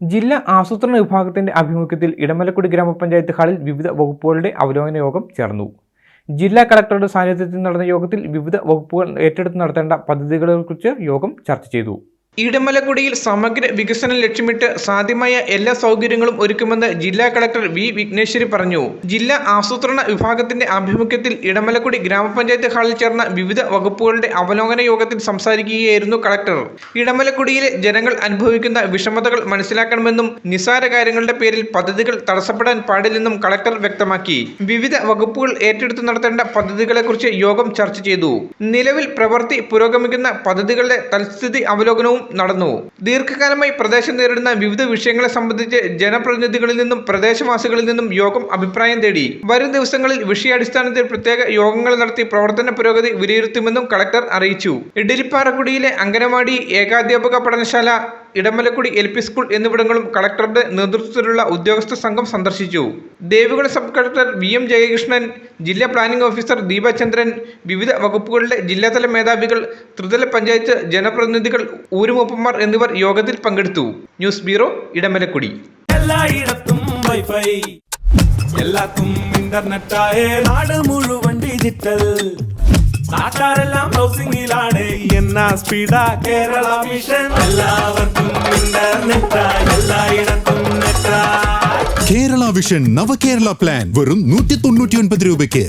ജില്ലാ ആസൂത്രണ വിഭാഗത്തിന്റെ ആഭിമുഖ്യത്തിൽ ഇടമലക്കുടി ഗ്രാമപഞ്ചായത്ത് ഹാളിൽ വിവിധ വകുപ്പുകളുടെ അവലോകന യോഗം ചേർന്നു. ജില്ലാ കളക്ടറുടെ സാന്നിധ്യത്തിൽ നടന്ന യോഗത്തിൽ വിവിധ വകുപ്പുകൾ ഏറ്റെടുത്ത് നടത്തേണ്ട പദ്ധതികളെക്കുറിച്ച് യോഗം ചർച്ച ചെയ്തു. ഇടമലക്കുടിയിൽ സമഗ്ര വികസനം ലക്ഷ്യമിട്ട് സാധ്യമായ എല്ലാ സൗകര്യങ്ങളും ഒരുക്കുമെന്ന് ജില്ലാ കളക്ടർ വി വിഘ്നേശ്വരി പറഞ്ഞു. ജില്ലാ ആസൂത്രണ വിഭാഗത്തിന്റെ ആഭിമുഖ്യത്തിൽ ഇടമലക്കുടി ഗ്രാമപഞ്ചായത്ത് ഹാളിൽ ചേർന്ന വിവിധ വകുപ്പുകളുടെ അവലോകന യോഗത്തിൽ സംസാരിക്കുകയായിരുന്നു കളക്ടർ. ഇടമലക്കുടിയിലെ ജനങ്ങൾ അനുഭവിക്കുന്ന വിഷമതകൾ മനസ്സിലാക്കണമെന്നും നിസ്സാര കാര്യങ്ങളുടെ പേരിൽ പദ്ധതികൾ തടസ്സപ്പെടാൻ പാടില്ലെന്നും കളക്ടർ വ്യക്തമാക്കി. വിവിധ വകുപ്പുകൾ ഏറ്റെടുത്ത് നടത്തേണ്ട പദ്ധതികളെക്കുറിച്ച് യോഗം ചർച്ച ചെയ്തു. നിലവിൽ പ്രവൃത്തി പുരോഗമിക്കുന്ന പദ്ധതികളുടെ തൽസ്ഥിതി അവലോകനവും നടന്നു. ദീർഘകാലമായി പ്രദേശം നേരിടുന്ന വിവിധ വിഷയങ്ങളെ സംബന്ധിച്ച് ജനപ്രതിനിധികളിൽ നിന്നും പ്രദേശവാസികളിൽ നിന്നും യോഗം അഭിപ്രായം തേടി. വരും ദിവസങ്ങളിൽ വിഷയാടിസ്ഥാനത്തിൽ പ്രത്യേക യോഗങ്ങൾ നടത്തി പ്രവർത്തന പുരോഗതി വിലയിരുത്തുമെന്നും കളക്ടർ അറിയിച്ചു. ഇഡലിപ്പാറക്കുടിയിലെ അംഗനവാടി, ഏകാധ്യാപക പഠനശാല, ഇടമലക്കുടി LP സ്കൂൾ എന്നിവിടങ്ങളും കളക്ടറുടെ നേതൃത്വത്തിലുള്ള ഉദ്യോഗസ്ഥ സംഘം സന്ദർശിച്ചു. Devikulam sub collector VM Jayakrishnan, ജില്ലാ പ്ലാനിംഗ് ഓഫീസർ ദീപചന്ദ്രൻ, വിവിധ വകുപ്പുകളുടെ ജില്ലാതല മേധാവികൾ, ത്രിതല പഞ്ചായത്ത് ജനപ്രതിനിധികൾ, ഊരുമൂപ്പന്മാർ എന്നിവർ യോഗത്തിൽ പങ്കെടുത്തു. News bureau, Edamalakkudi. എല്ലായിടത്തും വൈഫൈ, എല്ലാത്തും ഇന്റർനെറ്റായേ, നാട് മുഴുവൻ ഡിജിറ്റൽ. നാട്ടാരെല്ലാം ബ്രൗസിംഗിലാണ്. എന്നാ സ്പീഡാ കേരള മിഷൻ. എല്ലാവർക്കും ഇന്റർനെറ്റാ, എല്ലായിടത്തും നെറ്റാ. കേരള വിഷൻ നവകേരള പ്ലാൻ വെറും 199 രൂപയ്ക്ക്.